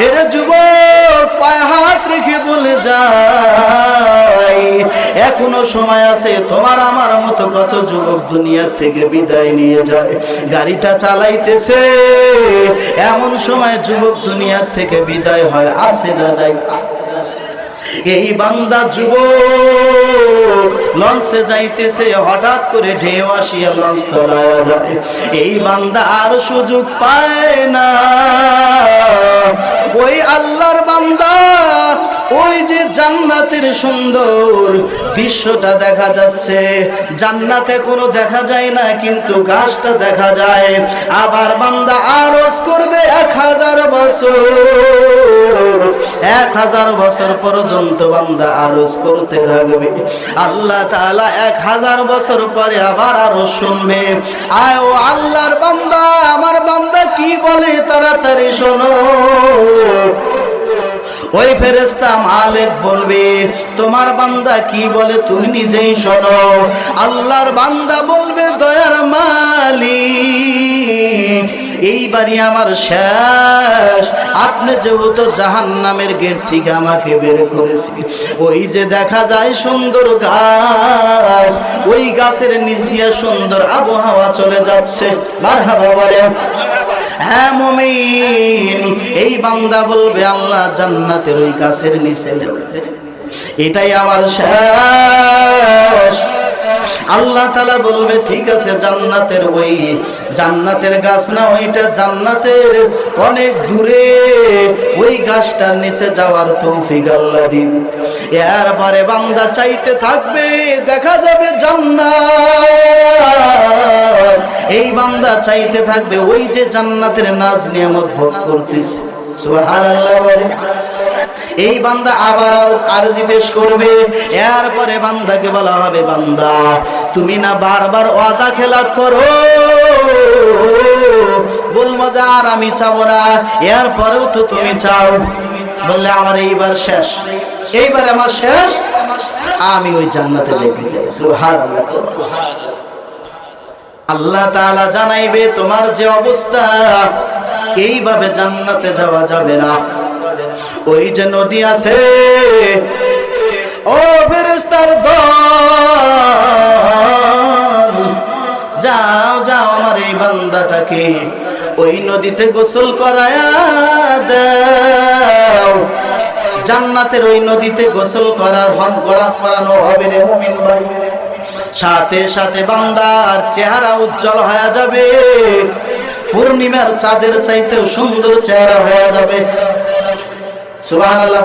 এর যুবক পায়ে হাত রেখে বলে যায়, এখনো সময় আছে। তোমার আমার মতো কত যুবক দুনিয়া থেকে বিদায় নিয়ে যায়, গাড়িটা চালাইতেছে, এমন সময় যুবক দুনিয়া থেকে বিদায় হয়, আছে না নাই? এই বান্দা যুবক লঞ্চে যাইতেছে, হঠাৎ করে ঢেউ আসিয়া লঞ্চ তলায়া যায়। এই বান্দা আর সুযোগ পায় না। ওই আল্লাহর বান্দা ওই যে জান্নাতের সুন্দর দৃশ্যটা দেখা যাচ্ছে, জান্নাতে কোনো দেখা যায় না, কিন্তু গাছটা দেখা যায়। আবার বান্দা আরজ করবে 1000 বছর, 1000 বছর পর্যন্ত বান্দা আরজ করতে থাকবে। আল্লাহ তাআলা 1000 বছর পরে আবার আরজ শুনবে। আয় ও আল্লাহর বান্দা, আমার বান্দা কি বলে তাড়াতাড়ি শোনো। ওই ফেরেশতা মালিক বলবে, তোমার বান্দা কি বলে তুমি নিজেই শোনো। আল্লাহর বান্দা বলবে, দয়ার মালিক এইবারই আমার শেষ। আপনি যেহেতু জাহান্নামের গেট থেকে আমাকে বের করেছি, ওই যে দেখা যায় সুন্দর গাছ, ওই গাছের নিচ দিয়ে সুন্দর আবহাওয়া চলে যাচ্ছে। মারহাবা বলে। হ্যাঁ মুমিন, এই বান্দা বলবে, আল্লাহ জান্নাতের ওই গাছের নিচে এটাই আমার শেষ। আল্লাহ তাআলা বলবে, ঠিক আছে, জান্নাতের ওই জান্নাতের গাছ না, ওইটা জান্নাতের অনেক দূরে, ওই গাছটার নিচে যাওয়ার তৌফিক আল্লাহ দিন। এরপরে বান্দা চাইতে থাকবে, দেখা যাবে জান্নাত। এই বান্দা চাইতে থাকবে, ওই যে জান্নাতের নাজ নিয়ামত ভোগ করতেছে। সুবহানাল্লাহ বলে। এই বান্দা আবার আরজি পেশ করবে। এরপরে বান্দাকে বলা হবে, বান্দা তুমি না বারবার ওয়াদা খেলাপ করো, বলবো যে আর আমি চাবো না, এরপরেও তো তুমি চাও। বললে আমার এইবার শেষ, এইবার আমার শেষ, আমি ওই জান্নাতে যেতে চাই। সুবহানাল্লাহ। আল্লাহ তাআলা জানাইবে, তোমার যে অবস্থা, এইভাবে জান্নাতে যাওয়া যাবে না। ওই যে নদী আছে, ও ফেরেশতার দল, যাও যাও আমার এই বান্দাটাকে ওই নদীতে গোসল করায়া দাও। জান্নাতের ওই নদীতে গোসল করানো হবে রে মুমিন ভাই। সাথে সাথে বান্দার চেহারা উজ্জ্বল হয়ে যাবে, পূর্ণিমার চাঁদের চাইতেও সুন্দর চেহারা হয়ে যাবে। সুবহানাল্লাহ।